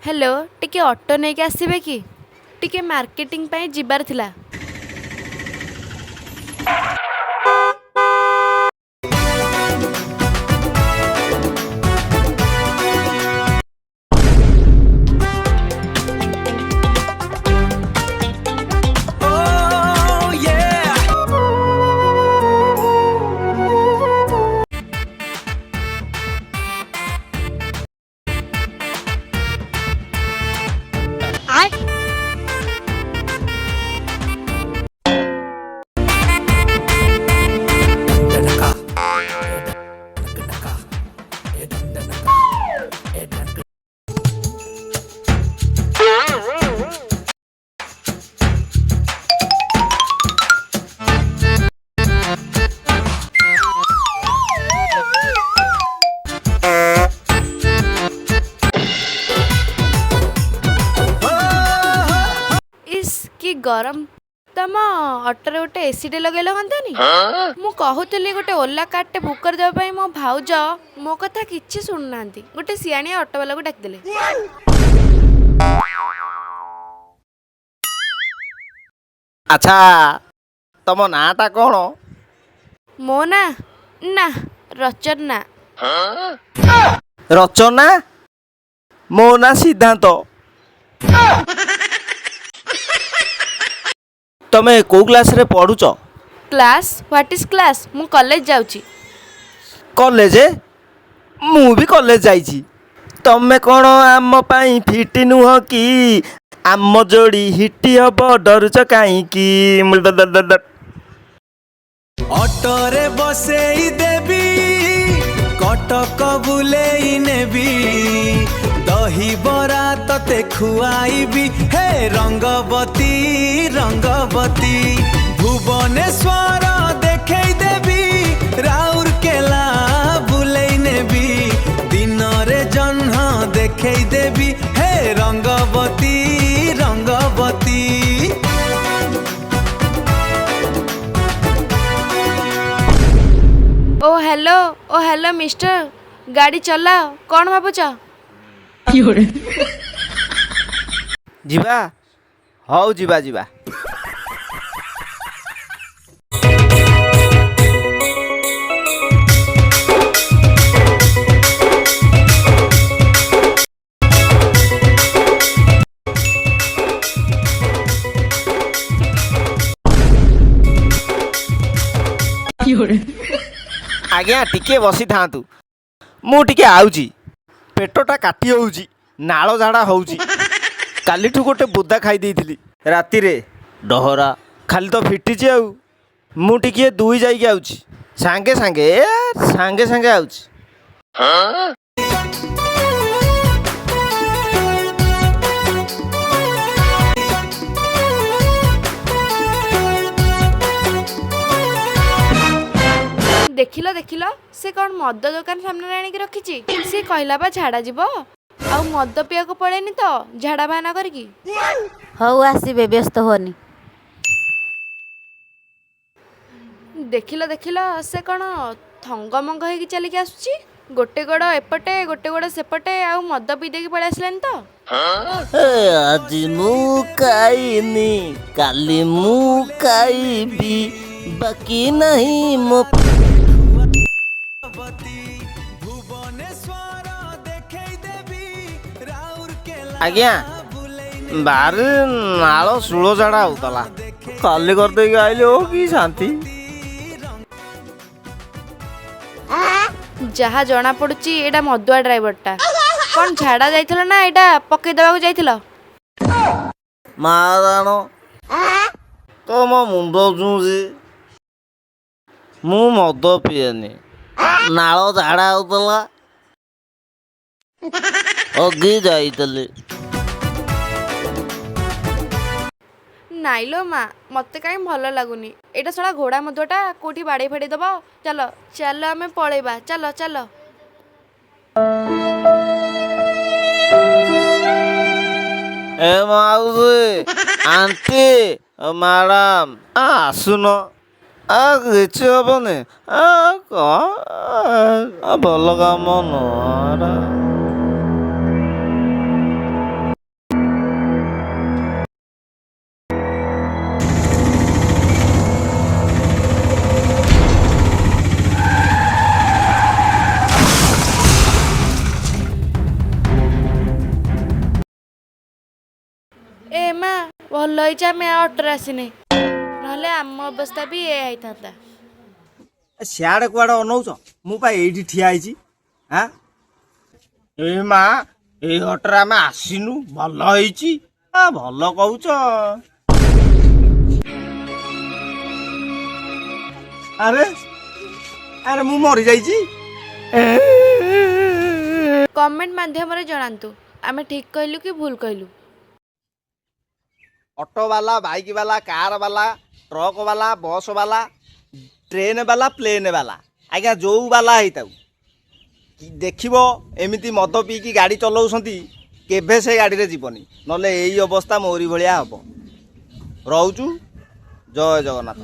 Hello टिके auto नहीं के आसबे कि टिके मार्केटिंग ପାଇଁ ଯିବାର ଥିଲା। Oh yeah. इस की गरम तम ऑटोरे गोटे एसीटे लगेल हंतानी मु कहूली गोटे ओला कारटे बुक करदेवा मो भाउज मो कथा किछि शुणुना गोटे सियाणिया ऑटो वाला को डाकिदेले। अच्छा तम नाटा कौन? मो ना ना रचना। रचना? मो ना सिद्धांत। तमे को क्लास रे पढ़ुच? क्लास व्हाट इज क्लास मु कॉलेज जाउची। कॉलेज? मु भी कॉलेज जाइची। तमे कौन आम पाई फिट नुह कि आम जोड़ी हिटी हब डरुच कहीं? ऑटोरे बसेई देवी कटक बुलेई नेबी दही बरा तते खुआईबी हे रंगवती रंगवती भुवनेश्वर देखई देवी राउरकेला बुलेई नेबी दिन रे जन्ह देखई देवी हे रंगवती रंगवती। ओ हेलो मिस्टर गाड़ी चलाओ कौन भावुच? जीवा हौ जीवा जीवा। आज्ञा टिके बसी थांतु मु टिके आउची पेटटा काटी होउची नाଳ झाड़ा होउची कालीठू गोटे बुदा खाई देइथिली राती रे डहरा खाली तो फिटिची आउ मु टिके दुई जाइके आउची सांगे सांगे सांगे सांगे आउची। देखिल देखिल से कौन मद दुकान सामने आनिक रखी सी कहला बा झाड़ा जीव आ मद पिया को पड़ेनी तो झाड़ा बाहाना करकी। हौ आसबे व्यस्त होनी। देखिल देखिल से कौन थंगमंग होगी चलिकी आसुची गोटे गोड़ एपटे गोटे गोड़ सेपटे आ मद पी देकी पड़े आसलानी तो। आज मु खाइनी काली मु खाइबी बाकी नहीं मो आज्ञा बाहर नाଳ ସୁଳ ଝାଡ଼ା ହଉଥିଲା ଖାଲି କରିଦେଇକି ଆଇଲି ଓ କି ଶାନ୍ତି। जहाँ जना पड़ुची एटा मदुआ ड्राइवरटा कौन झाड़ा जाइथिल ना एटा पकई देबाकू जाइथिल? माराण तो मो मुंड चुँची मु मद पिएनी नाଳ ଝାଡ଼ା ହଉଥିଲା ଅଗି ଯାଇଥିଲି। नाइलो माँ मत कहीं भल लगुनि एटा सड़ा घोड़ा मधुटा कोठी बाड़े फाड़ी दब चल चल आम पलैबा चल चल। ए माउसी आंटी मैडम आसुन କିଛି ହବନି ଭଲ କାମ ନୁହଁ। ଏ ମା ଭଲ ହେଇଛି ଆମେ ଅଟୋରେ ଆସିନେ, ନହେଲେ ଆମ ଅବସ୍ଥା ବି ଏ ହେଇଥାନ୍ତା। ସିଆଡ଼େ କୁଆଡ଼େ ଅନଉଛ? ମୁଁ ପା ଏଇଠି ଠିଆ ହେଇଛି। ଆଁ ଏ ମା ଏଇ ଅଟୋରେ ଆମେ ଆସିନୁ, ଭଲ ହେଇଛି। ଭଲ କହୁଛ। ଆରେ ଆରେ ମୁଁ ମରିଯାଇଛି। କମେଣ୍ଟ ମାଧ୍ୟମରେ ଜଣାନ୍ତୁ ଆମେ ଠିକ୍ କହିଲୁ କି ଭୁଲ କହିଲୁ। ଅଟୋ ବାଲା, ବାଇକ୍ ବାଲା, କାର ବାଲା, ଟ୍ରକ୍ ବାଲା, ବସ୍ ବାଲା, ଟ୍ରେନ୍ ବାଲା, ପ୍ଲେନ୍ ବାଲା, ଆଜ୍ଞା ଯୋଉ ବାଲା ହେଇଥାଉ, ଦେଖିବ ଏମିତି ମଦ ପିଇକି ଗାଡ଼ି ଚଲାଉଛନ୍ତି, କେବେ ସେ ଗାଡ଼ିରେ ଯିବନି, ନହେଲେ ଏଇ ଅବସ୍ଥା ମୋରି ଭଳିଆ ହବ। ରହୁଛୁ, ଜୟ ଜଗନ୍ନାଥ।